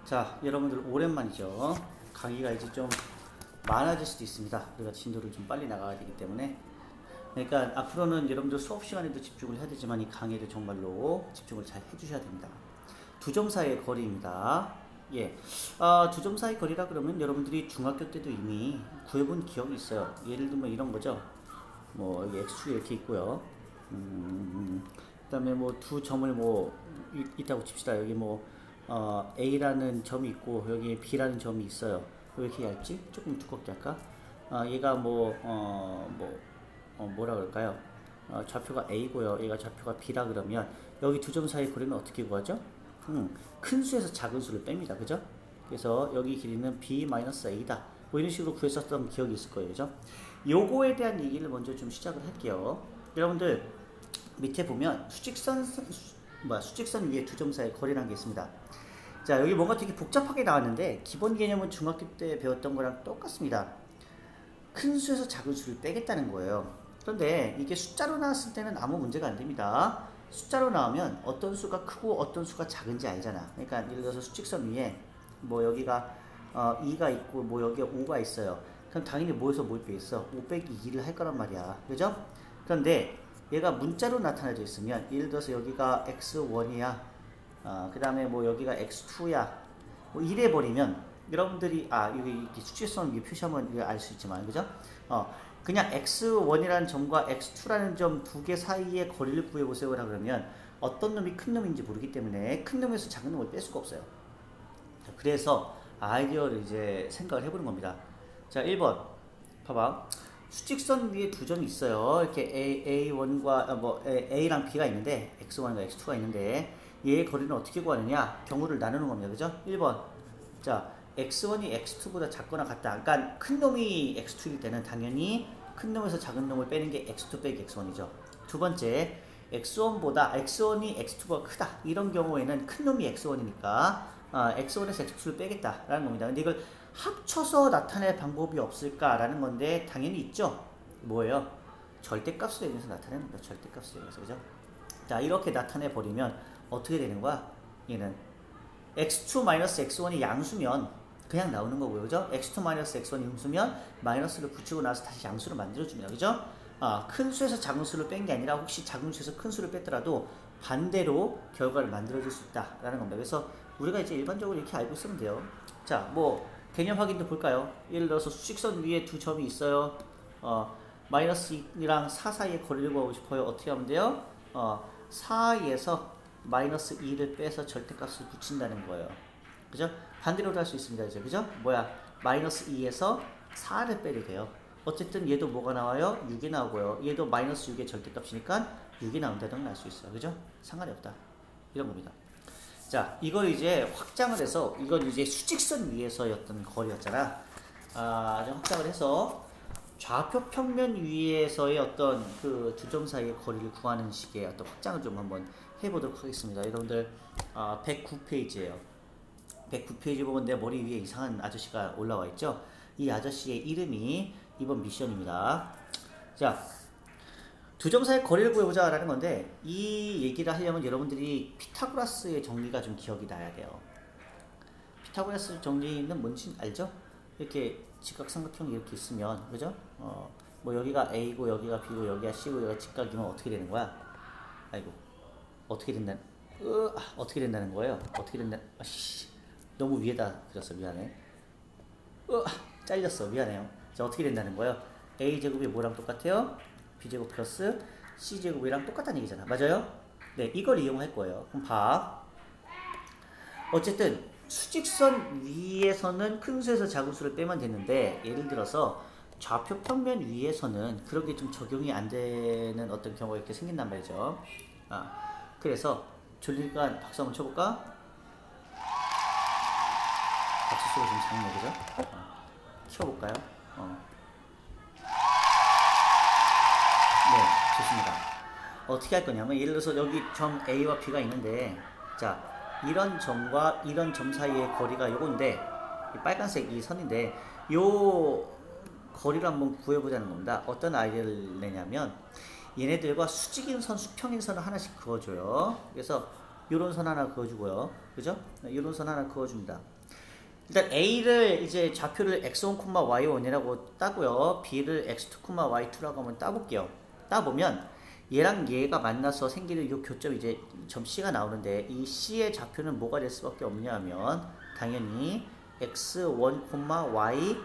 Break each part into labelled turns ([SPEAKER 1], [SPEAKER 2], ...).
[SPEAKER 1] 자, 여러분들 오랜만이죠. 강의가 이제 좀 많아질 수도 있습니다. 우리가 진도를 좀 빨리 나가야 되기 때문에. 그러니까 앞으로는 여러분들 수업 시간에도 집중을 해야 되지만 이 강의를 정말로 집중을 잘 해주셔야 됩니다. 두 점 사이의 거리입니다. 예, 두 점 사이 거리라 그러면 여러분들이 중학교 때도 이미 구해본 기억이 있어요. 예를 들면 이런 거죠. 뭐 여기 x축이 이렇게 있고요. 그다음에 뭐 두 점을 뭐 있다고 칩시다. 여기 뭐 A라는 점이 있고 여기 B라는 점이 있어요. 왜 이렇게 얇지? 조금 두껍게 할까? 얘가 뭐라 그럴까요? 좌표가 A고요. 얘가 좌표가 B라 그러면 여기 두 점 사이 거리는 어떻게 구하죠? 큰 수에서 작은 수를 뺍니다. 그죠? 그래서 여기 길이는 B-A다. 뭐 이런 식으로 구했었던 기억이 있을 거예요. 그죠? 요거에 대한 얘기를 먼저 좀 시작을 할게요. 여러분들 밑에 보면 수직선 위에 두 점 사이의 거리라는 게 있습니다. 자, 여기 뭔가 되게 복잡하게 나왔는데 기본 개념은 중학교 때 배웠던 거랑 똑같습니다. 큰 수에서 작은 수를 빼겠다는 거예요. 그런데 이게 숫자로 나왔을 때는 아무 문제가 안 됩니다. 숫자로 나오면 어떤 수가 크고 어떤 수가 작은지 알잖아. 그러니까 예를 들어서 수직선 위에 뭐 여기가 2가 있고 뭐 여기가 5가 있어요. 그럼 당연히 뭐에서 뭘 빼겠어? 5 빼기 2를 할 거란 말이야. 그죠? 그런데 얘가 문자로 나타나져 있으면 예를 들어서 여기가 x1이야. 그 다음에 뭐 여기가 x2야. 뭐 이래 버리면 여러분들이 여기 이렇게 수직선 위에 표시하면 알 수 있지만 그죠? 그냥 x1이라는 점과 x2라는 점 두 개 사이의 거리를 구해보세요 라 그러면 어떤 놈이 큰 놈인지 모르기 때문에 큰 놈에서 작은 놈을 뺄 수가 없어요. 자, 그래서 아이디어를 이제 생각을 해보는 겁니다. 자, 1번 봐봐. 수직선 위에 두 점이 있어요. 이렇게 A1과 A랑 B가 있는데 X1과 X2가 있는데 얘의 거리는 어떻게 구하느냐? 경우를 나누는 겁니다. 그죠? 1번. 자, X1이 X2보다 작거나 같다. 그러니까 큰 놈이 X2일 때는 당연히 큰 놈에서 작은 놈을 빼는 게 X2 빼기 X1이죠. 두 번째, X1이 X2보다 크다. 이런 경우에는 큰 놈이 X1이니까 X1에서 X2를 빼겠다라는 겁니다. 근데 이걸 합쳐서 나타낼 방법이 없을까라는 건데 당연히 있죠. 뭐예요? 절대값으로 이용해서 나타내는 겁니다. 절대값으로 이용해서. 그죠? 자, 이렇게 나타내 버리면 어떻게 되는 거야? 얘는 x2-x1이 양수면 그냥 나오는 거고요. 그죠? x2-x1이 음수면 마이너스를 붙이고 나서 다시 양수를 만들어줍니다. 그죠? 큰 수에서 작은 수를 뺀 게 아니라 혹시 작은 수에서 큰 수를 뺐더라도 반대로 결과를 만들어줄 수 있다라는 겁니다. 그래서 우리가 이제 일반적으로 이렇게 알고 있으면 돼요. 자, 뭐 개념 확인도 볼까요? 예를 들어서 수직선 위에 두 점이 있어요. 마이너스 2랑 4 사이의 거리를 구하고 싶어요. 어떻게 하면 돼요? 4에서 마이너스 2를 빼서 절대값을 붙인다는 거예요. 그죠? 반대로도 할 수 있습니다. 이제 그죠? 마이너스 2에서 4를 빼도 돼요. 어쨌든 얘도 뭐가 나와요? 6이 나오고요. 얘도 마이너스 6의 절대값이니까 6이 나온다는 걸 알 수 있어요. 그죠? 상관이 없다. 이런 겁니다. 자, 이걸 이제 확장을 해서 이건 이제 수직선 위에서였던 거리였잖아. 좀 확장을 해서 좌표 평면 위에서의 어떤 그 두 점 사이의 거리를 구하는 식의 어떤 확장을 좀 한번 해보도록 하겠습니다. 여러분들 109페이지예요. 109페이지 보면 내 머리 위에 이상한 아저씨가 올라와 있죠. 이 아저씨의 이름이 이번 미션입니다. 자, 두 점 사이의 거리를 구해보자 라는 건데 이 얘기를 하려면 여러분들이 피타고라스의 정리가 좀 기억이 나야 돼요. 피타고라스 정리는 뭔지 알죠? 이렇게 직각삼각형이 이렇게 있으면 그죠? 뭐 여기가 A고 여기가 B고 여기가 C고 여기가 직각이면 어떻게 되는 거야? 아이고 어떻게 된다는 거예요? 어떻게 된다? 너무 위에다 그렸어. 미안해. 잘렸어. 미안해요. 자, 어떻게 된다는 거예요? A제곱이 뭐랑 똑같아요? B제곱 플러스 C제곱이랑 똑같다는 얘기잖아. 맞아요? 네, 이걸 이용할 거예요. 그럼 봐. 어쨌든 수직선 위에서는 큰 수에서 작은 수를 빼면 되는데 예를 들어서 좌표 평면 위에서는 그렇게 좀 적용이 안 되는 어떤 경우가 이렇게 생긴단 말이죠. 그래서 졸리니까 박수 한번 쳐볼까? 박수 소리 좀 작네. 그죠? 키워볼까요? 네, 좋습니다. 어떻게 할 거냐면 예를 들어서 여기 점 A와 B가 있는데 자, 이런 점과 이런 점 사이의 거리가 요건데 이 빨간색 이 선인데 요 거리를 한번 구해보자는 겁니다. 어떤 아이디어를 내냐면 얘네들과 수직인 선, 수평인 선을 하나씩 그어줘요. 그래서 요런 선 하나 그어주고요. 그죠? 이런 선 하나 그어줍니다. 일단 A를 이제 좌표를 x1, y1이라고 따고요. B를 x2, y2라고 한번 따볼게요. 따보면 얘랑 얘가 만나서 생기는 이 교점 이제 점 C가 나오는데 이 C의 좌표는 뭐가 될 수밖에 없냐 하면 당연히 x1, y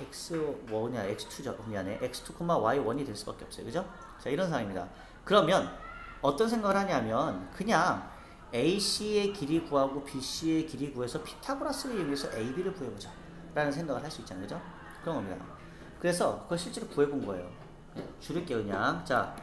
[SPEAKER 1] x1이야 x2죠. 미안해. x2, y1이 될 수밖에 없어요. 그죠? 자, 이런 상황입니다. 그러면 어떤 생각을 하냐면 그냥 AC의 길이 구하고 BC의 길이 구해서 피타고라스를 이용해서 AB를 구해보자 라는 생각을 할 수 있잖아요. 그죠? 그런 겁니다. 그래서 그걸 실제로 구해본 거예요. 줄일게요 그냥. 자,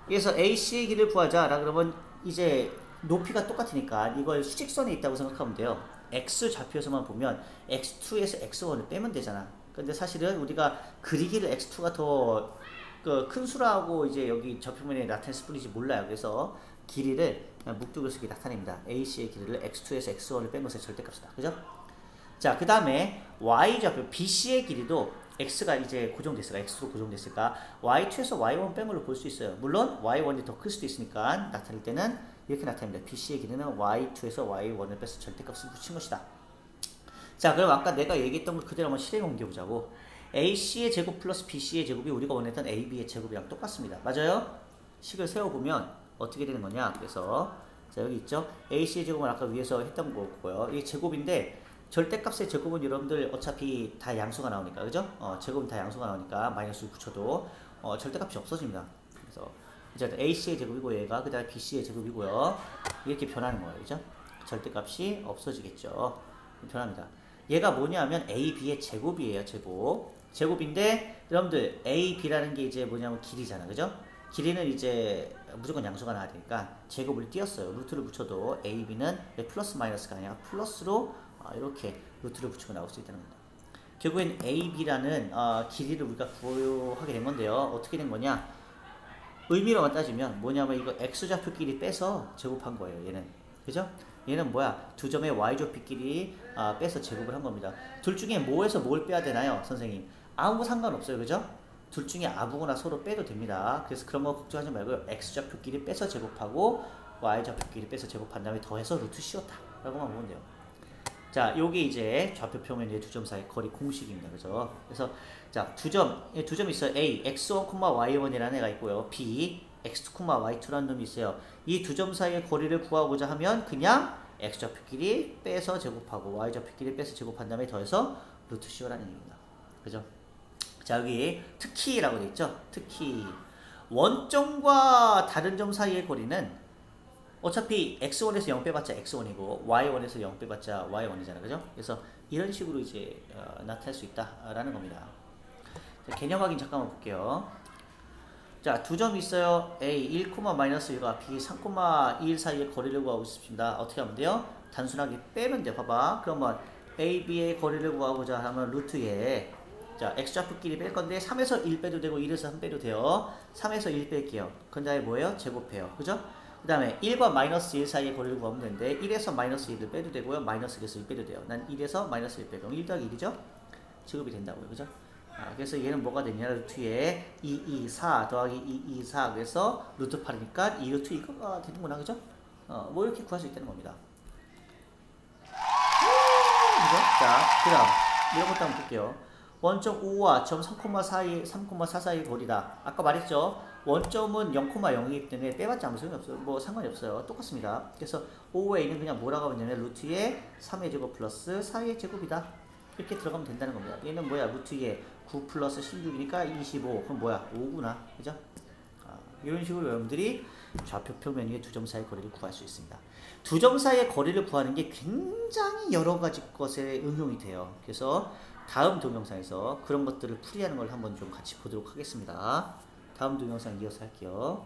[SPEAKER 1] 그래서 AC의 길이를 구하자 라 그러면 이제 높이가 똑같으니까 이걸 수직선에 있다고 생각하면 돼요. X 좌표에서만 보면 X2에서 X1을 빼면 되잖아. 근데 사실은 우리가 그리기를 X2가 더 큰 수라고 이제 여기 좌표면에 나타냈을 뿐이지 몰라요. 그래서 길이를 묵두그려서 이렇게 나타냅니다. AC의 길이를 X2에서 X1을 뺀 것의 절대값이다. 그죠? 자, 그 다음에 Y 좌표 BC의 길이도 X가 이제 고정됐으니까 X로 고정됐으니까 Y2에서 Y1 뺀 걸로 볼 수 있어요. 물론 Y1이 더 클 수도 있으니까 나타낼 때는 이렇게 나타납니다. BC의 길이는 Y2에서 Y1을 빼서 절대값을 붙인 것이다. 자, 그럼 아까 내가 얘기했던 걸 그대로 한번 실행 옮겨보자고. AC의 제곱 플러스 BC의 제곱이 우리가 원했던 AB의 제곱이랑 똑같습니다. 맞아요? 식을 세워보면 어떻게 되는 거냐. 그래서 자, 여기 있죠. AC의 제곱은 아까 위에서 했던 거고요. 이게 제곱인데 절대값의 제곱은 여러분들 어차피 다 양수가 나오니까, 그죠? 제곱은 다 양수가 나오니까 마이너스를 붙여도 절대값이 없어집니다. 그래서 이제 AC의 제곱이고 얘가 그 다음에 BC의 제곱이고요. 이렇게 변하는 거예요, 그죠? 절대값이 없어지겠죠. 변합니다. 얘가 뭐냐면 AB의 제곱이에요, 제곱. 제곱인데 여러분들 AB라는 게 이제 뭐냐면 길이잖아, 그죠? 길이는 이제 무조건 양수가 나와야 되니까 제곱을 띄었어요. 루트를 붙여도 AB는 플러스 마이너스가 아니라 플러스로 이렇게 루트를 붙이고 나올 수 있다는 겁니다. 결국엔 AB라는 길이를 우리가 구하게 된 건데요. 어떻게 된 거냐? 의미로만 따지면 뭐냐면 이거 X좌표끼리 빼서 제곱한 거예요. 얘는. 그죠? 얘는 뭐야? 두 점의 Y좌표끼리 빼서 제곱을 한 겁니다. 둘 중에 뭐에서 뭘 빼야 되나요? 선생님. 아무 상관없어요. 그죠? 둘 중에 아무거나 서로 빼도 됩니다. 그래서 그런 거 걱정하지 말고요. X좌표끼리 빼서 제곱하고 Y좌표끼리 빼서 제곱한 다음에 더해서 루트 씌웠다 라고만 보면 돼요. 자, 요게 이제 좌표 평면의 두 점 사이 거리 공식입니다. 그죠? 그래서 자, 두 점 있어요. A, x1, y1이라는 애가 있고요. B, x2, y2라는 놈이 있어요. 이 두 점 사이의 거리를 구하고자 하면 그냥 x좌표끼리 빼서 제곱하고 y좌표끼리 빼서 제곱한 다음에 더해서 루트 씌우라는 얘기입니다. 그죠? 자, 여기 특히라고 되어 있죠? 특히 원점과 다른 점 사이의 거리는 어차피 x1에서 0 빼봤자 x1이고 y1에서 0 빼봤자 y1이잖아. 그죠? 그래서 이런 식으로 이제 나타낼 수 있다라는 겁니다. 자, 개념 확인 잠깐만 볼게요. 자, 두 점 있어요. A 1, -1과 B 3,1 사이의 거리를 구하고 싶습니다. 어떻게 하면 돼요? 단순하게 빼면 돼요. 봐봐. 그러면 A, B의 거리를 구하고자 하면 루트에 자, x좌표끼리 뺄 건데 3에서 1 빼도 되고 1에서 3 빼도 돼요. 3에서 1 뺄게요. 그 다음에 뭐예요? 제곱해요. 그죠? 그 다음에 1과 -1 사이의 거리를 구하면 되는데 1에서 -1을 빼도 되고요. -1에서 1 빼도 돼요. 난 1에서 -1 빼고 1 더하기 1이죠? 제곱이 된다고요. 그죠? 그래서 얘는 뭐가 되냐? 루트에 2, 2, 4 더하기 2, 2, 4 그래서 루트 8이니까 2 루트 이거가 되는구나. 그죠? 뭐 이렇게 구할 수 있다는 겁니다. 그죠? 자, 그 다음 이런 것도 한번 볼게요. 원점 5와 점 3,4 사이의 거리다. 아까 말했죠? 원점은 0,0이기 때문에 빼봤자 아무 소용이 없어요. 뭐 상관이 없어요. 똑같습니다. 그래서 5에 있는 그냥 뭐라고 하냐면 루트에 3의 제곱 플러스 4의 제곱이다. 이렇게 들어가면 된다는 겁니다. 얘는 뭐야? 루트에 9 플러스 16이니까 25. 그럼 뭐야? 5구나. 그죠? 이런 식으로 여러분들이 좌표 평면 위에 두 점 사이의 거리를 구할 수 있습니다. 두 점 사이의 거리를 구하는 게 굉장히 여러 가지 것에 응용이 돼요. 그래서 다음 동영상에서 그런 것들을 풀이하는 걸 한번 좀 같이 보도록 하겠습니다. 다음 동영상 이어서 할게요.